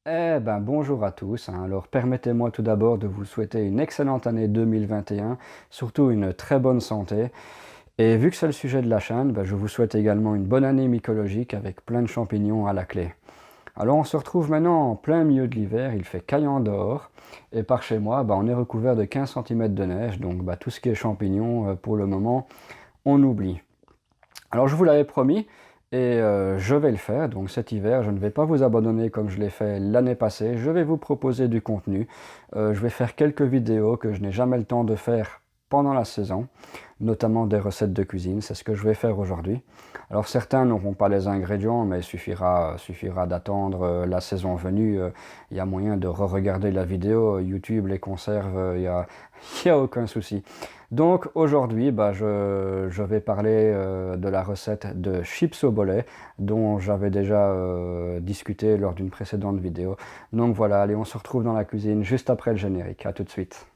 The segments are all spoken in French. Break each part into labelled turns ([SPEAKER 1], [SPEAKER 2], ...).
[SPEAKER 1] Eh ben, bonjour à tous, hein. Alors, permettez-moi tout d'abord de vous souhaiter une excellente année 2021, surtout une très bonne santé. Et vu que c'est le sujet de la chaîne, ben, je vous souhaite également une bonne année mycologique avec plein de champignons à la clé. Alors, on se retrouve maintenant en plein milieu de l'hiver, il fait caillant dehors, et par chez moi, ben, on est recouvert de 15 centimètres de neige, donc ben, tout ce qui est champignons, pour le moment, on oublie. Alors je vous l'avais promis et je vais le faire. Donc cet hiver, je ne vais pas vous abandonner comme je l'ai fait l'année passée. Je vais vous proposer du contenu. Je vais faire quelques vidéos que je n'ai jamais le temps de faire pendant la saison, notamment des recettes de cuisine. C'est ce que je vais faire aujourd'hui. Alors certains n'auront pas les ingrédients, mais il suffira d'attendre la saison venue. Il y a moyen de re-regarder la vidéo. YouTube les conserve, il y a aucun souci. Donc aujourd'hui, bah, je vais parler de la recette de chips au bolet dont j'avais déjà discuté lors d'une précédente vidéo. Donc voilà, allez, on se retrouve dans la cuisine juste après le générique. À tout de suite.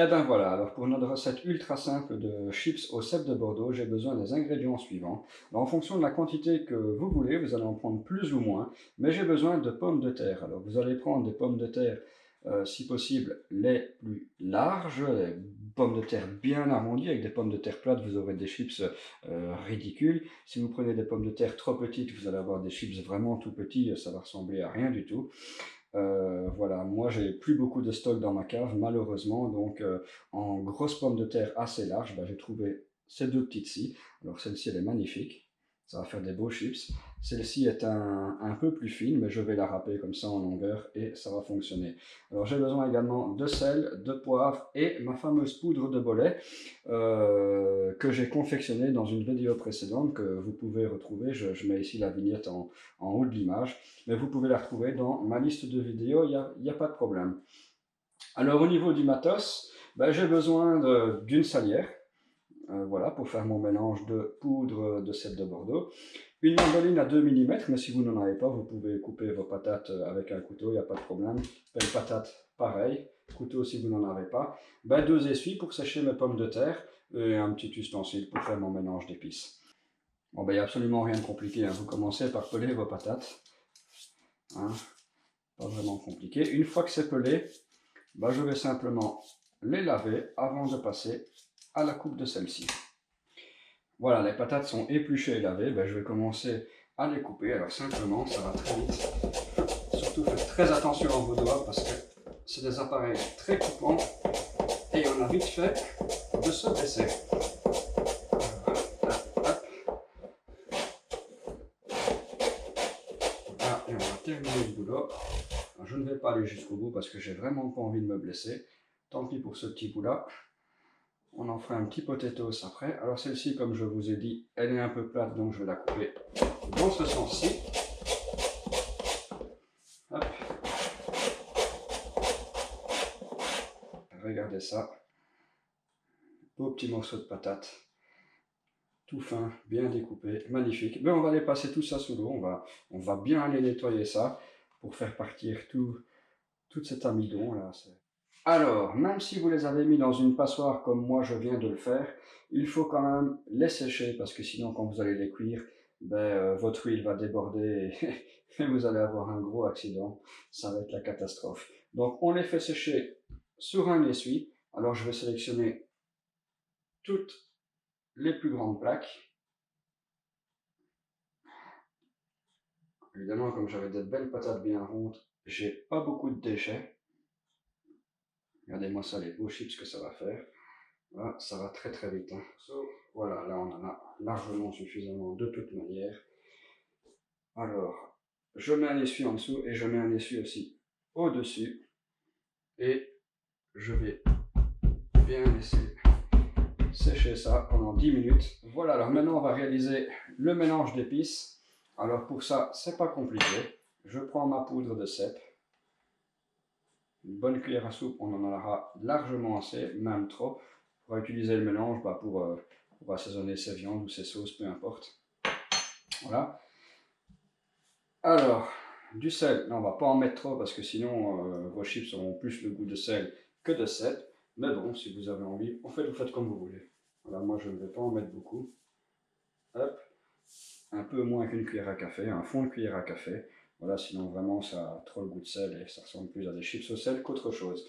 [SPEAKER 1] Eh ben voilà, alors pour notre recette ultra simple de chips au cèpe de Bordeaux, j'ai besoin des ingrédients suivants. Alors, en fonction de la quantité que vous voulez, vous allez en prendre plus ou moins, mais j'ai besoin de pommes de terre. Alors vous allez prendre des pommes de terre, si possible, les plus larges, les pommes de terre bien arrondies. Avec des pommes de terre plates, vous aurez des chips ridicules. Si vous prenez des pommes de terre trop petites, vous allez avoir des chips vraiment tout petits, ça va ressembler à rien du tout. Voilà, moi j'ai plus beaucoup de stock dans ma cave malheureusement, donc en grosses pommes de terre assez larges, bah, j'ai trouvé ces deux petites-ci. Alors celle-ci elle est magnifique, ça va faire des beaux chips. Celle-ci est un peu plus fine, mais je vais la râper comme ça en longueur et ça va fonctionner. Alors j'ai besoin également de sel, de poivre et ma fameuse poudre de Bolet que j'ai confectionnée dans une vidéo précédente que vous pouvez retrouver. Je mets ici la vignette en haut de l'image, mais vous pouvez la retrouver dans ma liste de vidéos, il y a pas de problème. Alors au niveau du matos, ben, j'ai besoin d'une salière, voilà, pour faire mon mélange de poudre de cèpe de Bordeaux. Une mandoline à 2 mm, mais si vous n'en avez pas, vous pouvez couper vos patates avec un couteau, il n'y a pas de problème. Les patates, pareil, couteau si vous n'en avez pas. Ben, deux essuies pour sécher mes pommes de terre et un petit ustensile pour faire mon mélange d'épices. Bon, ben, il n'y a absolument rien de compliqué, hein. Vous commencez par peler vos patates, hein, pas vraiment compliqué. Une fois que c'est pelé, bah, je vais simplement les laver avant de passer à la coupe de celle-ci. Voilà, les patates sont épluchées et lavées, bah, je vais commencer à les couper. Alors simplement, ça va très vite. Surtout faites très attention à vos doigts parce que c'est des appareils très coupants et on a vite fait de se blesser. Voilà, et on va terminer le boulot. Alors, je ne vais pas aller jusqu'au bout parce que j'ai vraiment pas envie de me blesser. Tant pis pour ce petit bout-là. On en fera un petit potatoes après. Alors celle-ci, comme je vous ai dit, elle est un peu plate, donc je vais la couper dans ce sens-ci. Hop. Regardez ça. Beau petit morceau de patate. Tout fin, bien découpé, magnifique. Mais on va aller passer tout ça sous l'eau. On va bien aller nettoyer ça pour faire partir tout cet amidon là. Alors, même si vous les avez mis dans une passoire comme moi je viens de le faire, il faut quand même les sécher parce que sinon quand vous allez les cuire, ben, votre huile va déborder et vous allez avoir un gros accident. Ça va être la catastrophe. Donc on les fait sécher sur un essuie. Alors je vais sélectionner toutes les plus grandes plaques. Évidemment, comme j'avais des belles patates bien rondes, j'ai pas beaucoup de déchets. Regardez-moi ça, les beaux chips que ça va faire. Là, ça va très très vite, hein. Voilà, là on en a largement suffisamment de toute manière. Alors, je mets un essuie en dessous et je mets un essuie aussi au-dessus. Et je vais bien laisser sécher ça pendant 10 minutes. Voilà, alors maintenant on va réaliser le mélange d'épices. Alors pour ça, c'est pas compliqué. Je prends ma poudre de cèpe. Une bonne cuillère à soupe, on en aura largement assez, même trop. On va utiliser le mélange pour assaisonner ses viandes ou ses sauces, peu importe. Voilà. Alors, du sel, non, on va pas en mettre trop parce que sinon vos chips auront plus le goût de sel que de sel. Mais bon, si vous avez envie, en fait, vous faites comme vous voulez. Voilà, moi je ne vais pas en mettre beaucoup. Hop, un peu moins qu'une cuillère à café, un fond de cuillère à café. Voilà, sinon vraiment ça a trop le goût de sel et ça ressemble plus à des chips au sel qu'autre chose.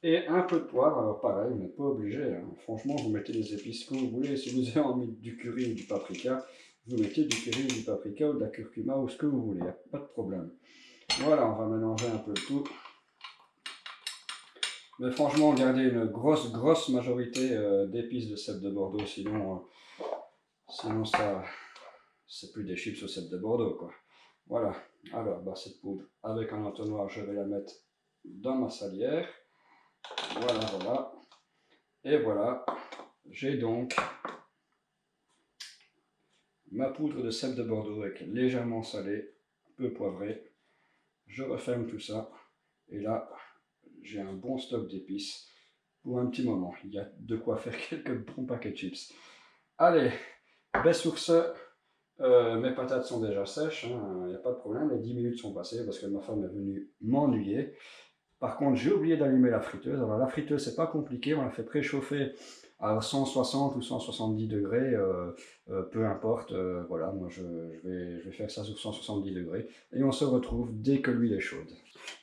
[SPEAKER 1] Et un peu de poivre, alors pareil, vous n'êtes pas obligé, hein. Franchement, vous mettez les épices que vous voulez. Si vous avez envie du curry ou du paprika, vous mettez du curry ou du paprika ou de la curcuma ou ce que vous voulez, il n'y a pas de problème. Voilà, on va mélanger un peu le tout. Mais franchement, gardez une grosse majorité d'épices de cèpe de Bordeaux, sinon ça, c'est plus des chips au cèpe de Bordeaux, quoi. Voilà, alors bah, cette poudre, avec un entonnoir, je vais la mettre dans ma salière. Voilà. Et voilà, j'ai donc ma poudre de cèpe de Bordeaux avec légèrement salé, peu poivré. Je referme tout ça. Et là, j'ai un bon stock d'épices pour un petit moment. Il y a de quoi faire quelques bons paquets de chips. Allez, ben sur ce, mes patates sont déjà sèches, il n'y a pas de problème. Les 10 minutes sont passées parce que ma femme est venue m'ennuyer. Par contre, j'ai oublié d'allumer la friteuse. Alors la friteuse, c'est pas compliqué, on la fait préchauffer à 160 ou 170 degrés, peu importe. Voilà, moi je vais faire ça sur 170 degrés et on se retrouve dès que l'huile est chaude.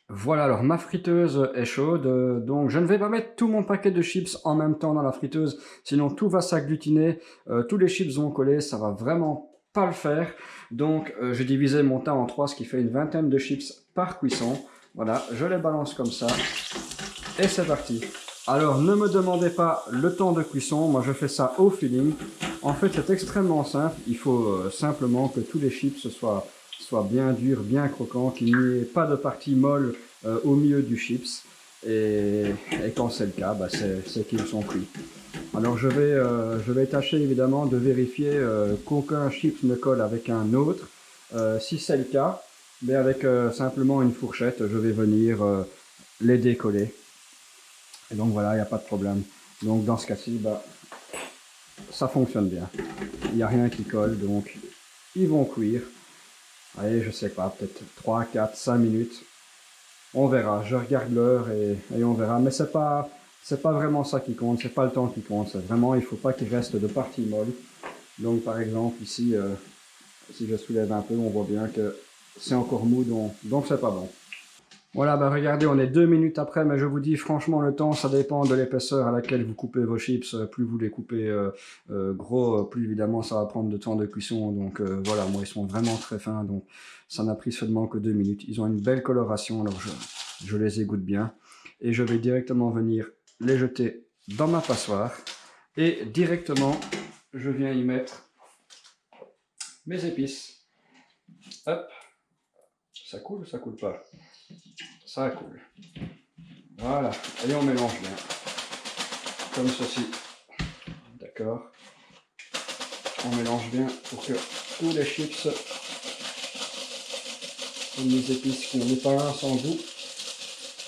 [SPEAKER 1] Voilà, alors ma friteuse est chaude, donc je ne vais pas mettre tout mon paquet de chips en même temps dans la friteuse, sinon tout va s'agglutiner, tous les chips vont coller, ça va vraiment pas le faire. Donc j'ai divisé mon temps en 3, ce qui fait une vingtaine de chips par cuisson. Voilà, je les balance comme ça, et c'est parti. Alors ne me demandez pas le temps de cuisson, moi je fais ça au feeling. En fait c'est extrêmement simple, il faut simplement que tous les chips soient bien durs, bien croquants, qu'il n'y ait pas de partie molle au milieu du chips. Et quand c'est le cas, bah, c'est qu'ils sont cuits. Alors je vais tâcher évidemment de vérifier qu'aucun chips ne colle avec un autre. Si c'est le cas, mais avec simplement une fourchette, je vais venir les décoller. Et donc voilà, il n'y a pas de problème. Donc dans ce cas-ci, bah, ça fonctionne bien. Il n'y a rien qui colle, donc ils vont cuire. Allez, je sais pas, peut-être 3, 4, 5 minutes. On verra, je regarde l'heure et on verra. Mais c'est pas vraiment ça qui compte, c'est pas le temps qui compte. C'est vraiment, il faut pas qu'il reste de partie molle. Donc par exemple, ici, si je soulève un peu, on voit bien que c'est encore mou, donc c'est pas bon. Voilà, bah regardez, on est 2 minutes après, mais je vous dis franchement, le temps, ça dépend de l'épaisseur à laquelle vous coupez vos chips. Plus vous les coupez gros, plus évidemment ça va prendre de temps de cuisson. Donc voilà, moi ils sont vraiment très fins, donc ça n'a pris seulement que 2 minutes. Ils ont une belle coloration, alors je les égoutte bien. Et je vais directement venir les jeter dans ma passoire. Et directement, je viens y mettre mes épices. Hop, ça coule ou ça coule pas? Ça coule. Voilà, et on mélange bien. Comme ceci. D'accord. On mélange bien pour que tous les chips et les épices qui n'en est pas un sans goût.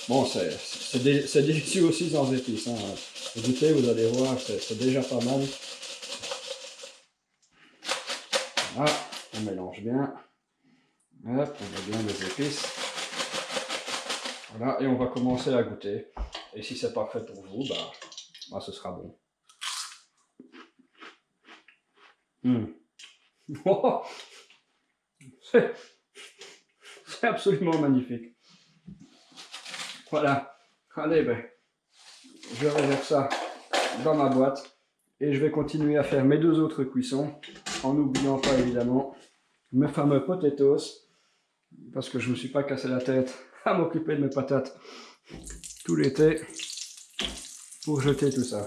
[SPEAKER 1] Bon, c'est délicieux aussi sans épices. Hein. Vous goûtez, vous allez voir, c'est déjà pas mal. Voilà, on mélange bien. Hop, on met bien les épices. Voilà, et on va commencer à goûter. Et si c'est parfait pour vous, bah ce sera bon. Oh, c'est absolument magnifique. Voilà. Allez, ben, je réserve ça dans ma boîte. Et je vais continuer à faire mes 2 autres cuissons. En n'oubliant pas évidemment mes fameux potatoes. Parce que je ne me suis pas cassé la tête à m'occuper de mes patates tout l'été pour jeter tout ça.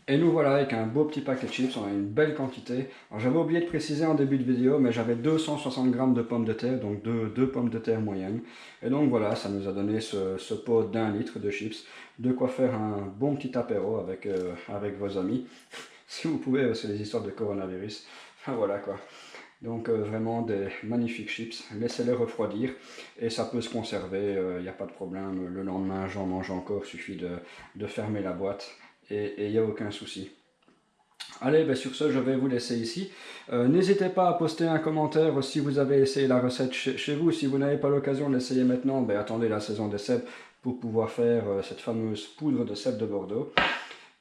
[SPEAKER 1] Et nous voilà avec un beau petit paquet de chips, on a une belle quantité. Alors j'avais oublié de préciser en début de vidéo, mais j'avais 260 grammes de pommes de terre, donc deux pommes de terre moyennes. Et donc voilà, ça nous a donné ce pot d'1 litre de chips. De quoi faire un bon petit apéro avec vos amis. Si vous pouvez, c'est les histoires de coronavirus. Enfin voilà quoi. Donc vraiment des magnifiques chips. Laissez-les refroidir et ça peut se conserver, il n'y a pas de problème. Le lendemain, j'en mange encore, il suffit de fermer la boîte et il n'y a aucun souci. Allez, ben sur ce, je vais vous laisser ici. N'hésitez pas à poster un commentaire si vous avez essayé la recette chez vous. Si vous n'avez pas l'occasion de l'essayer maintenant, ben attendez la saison des cèpes pour pouvoir faire cette fameuse poudre de cèpes de Bordeaux.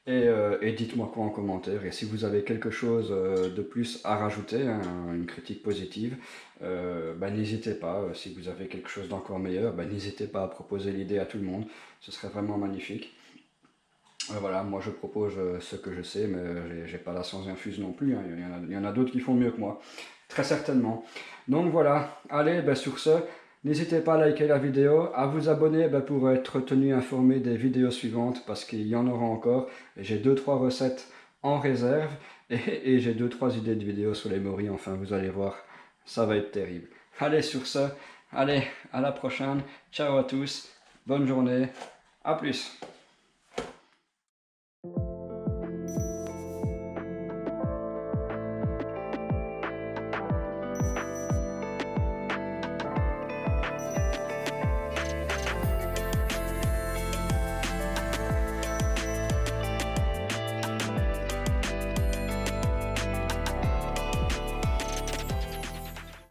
[SPEAKER 1] Et dites-moi quoi en commentaire. Et si vous avez quelque chose de plus à rajouter, hein, une critique positive, ben n'hésitez pas. Si vous avez quelque chose d'encore meilleur, ben n'hésitez pas à proposer l'idée à tout le monde. Ce serait vraiment magnifique. Voilà, moi je propose ce que je sais, mais j'ai pas la science infuse non plus, hein. Il y en a d'autres qui font mieux que moi, très certainement. Donc voilà, allez, ben sur ce, n'hésitez pas à liker la vidéo, à vous abonner ben pour être tenu informé des vidéos suivantes, parce qu'il y en aura encore. J'ai 2-3 recettes en réserve, et j'ai 2-3 idées de vidéos sur les moris, enfin vous allez voir, ça va être terrible. Allez, sur ce, allez, à la prochaine, ciao à tous, bonne journée, à plus.